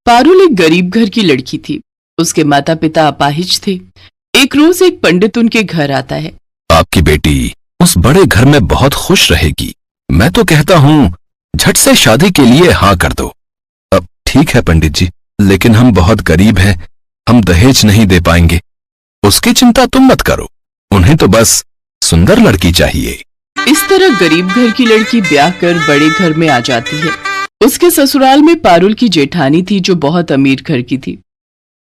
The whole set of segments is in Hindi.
पारुल एक गरीब घर की लड़की थी। उसके माता पिता अपाहिज थे। एक रोज एक पंडित उनके घर आता है। आपकी बेटी उस बड़े घर में बहुत खुश रहेगी। मैं तो कहता हूँ झट से शादी के लिए हाँ कर दो। अब ठीक है पंडित जी, लेकिन हम बहुत गरीब हैं, हम दहेज नहीं दे पाएंगे। उसकी चिंता तुम मत करो, उन्हें तो बस सुंदर लड़की चाहिए। इस तरह गरीब घर की लड़की ब्याह कर बड़े घर में आ जाती है। उसके ससुराल में पारुल की जेठानी थी जो बहुत अमीर घर की थी,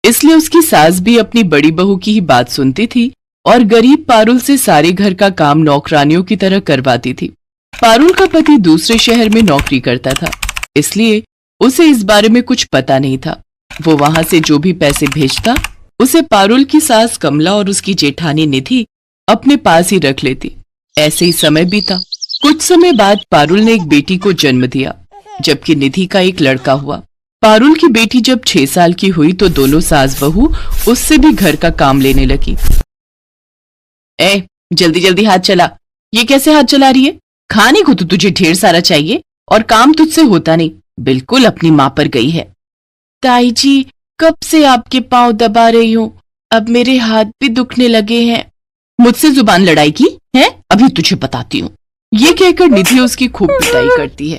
इसलिए उसकी सास भी अपनी बड़ी बहू की ही बात सुनती थी और गरीब पारुल से सारे घर का काम नौकरानियों की तरह करवाती थी। पारुल का पति दूसरे शहर में नौकरी करता था, इसलिए उसे इस बारे में कुछ पता नहीं था। वो वहां से जो भी पैसे भेजता उसे पारुल की सास कमला और उसकी जेठानी निधि अपने पास ही रख लेती। ऐसे ही समय बीता। कुछ समय बाद पारुल ने एक बेटी को जन्म दिया, जबकि निधि का एक लड़का हुआ। पारुल की बेटी जब 6 साल की हुई तो दोनों सास बहू उससे भी घर का काम लेने लगी। जल्दी जल्दी हाथ चला। ये कैसे हाथ चला रही है? खाने को तो तुझे ढेर सारा चाहिए और काम तुझसे होता नहीं। बिल्कुल अपनी माँ पर गई है। ताई जी, कब से आपके पांव दबा रही हूँ, अब मेरे हाथ भी दुखने लगे हैं। मुझसे जुबान लड़ाई की है? अभी तुझे बताती हूँ। ये कहकर निधि उसकी खूब पिटाई करती है।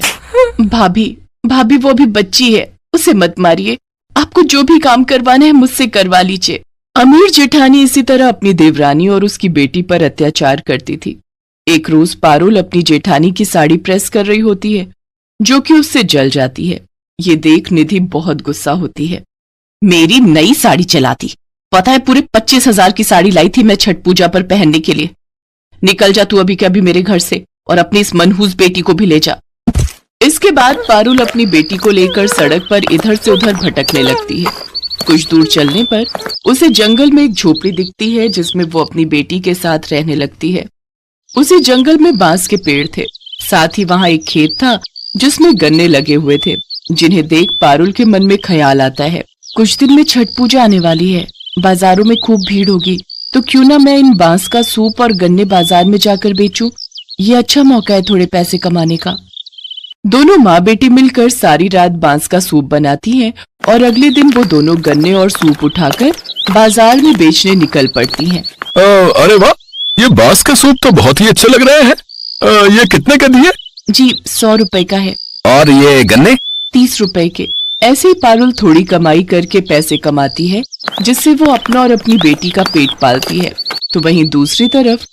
भाभी भाभी, वो भी बच्ची है, उसे मत मारिए। आपको जो भी काम करवाना है मुझसे करवा लीजिए। अमीर जेठानी इसी तरह अपनी देवरानी और उसकी बेटी पर अत्याचार करती थी। एक रोज पारुल अपनी जेठानी की साड़ी प्रेस कर रही होती है, जो कि उससे जल जाती है। ये देख निधि बहुत गुस्सा होती है। मेरी नई साड़ी चलाती, पता है पूरे 25,000 की साड़ी लाई थी मैं छठ पूजा पर पहनने के लिए। निकल जा तू अभी के अभी मेरे घर से, और अपनी इस मनहूस बेटी को भी ले जा। इसके बाद पारुल अपनी बेटी को लेकर सड़क पर इधर से उधर भटकने लगती है। कुछ दूर चलने पर उसे जंगल में एक झोपड़ी दिखती है जिसमें वो अपनी बेटी के साथ रहने लगती है। उसी जंगल में बांस के पेड़ थे, साथ ही वहां एक खेत था जिसमें गन्ने लगे हुए थे, जिन्हें देख पारुल के मन में ख्याल आता है, कुछ दिन में छठ पूजा आने वाली है, बाजारों में खूब भीड़ होगी, तो क्यों ना मैं इन बांस का सूप और गन्ने बाजार में जाकर बेचूं। ये अच्छा मौका है थोड़े पैसे कमाने का। दोनों माँ बेटी मिलकर सारी रात बांस का सूप बनाती हैं और अगले दिन वो दोनों गन्ने और सूप उठाकर बाजार में बेचने निकल पड़ती हैं। अरे वाह, ये बांस का सूप तो बहुत ही अच्छा लग रहा है। ये कितने का दिए? जी 100 रुपए का है। और ये गन्ने? 30 रुपए के। ऐसे ही पारुल थोड़ी कमाई करके पैसे कमाती है, जिससे वो अपना और अपनी बेटी का पेट पालती है। तो वहीं दूसरी तरफ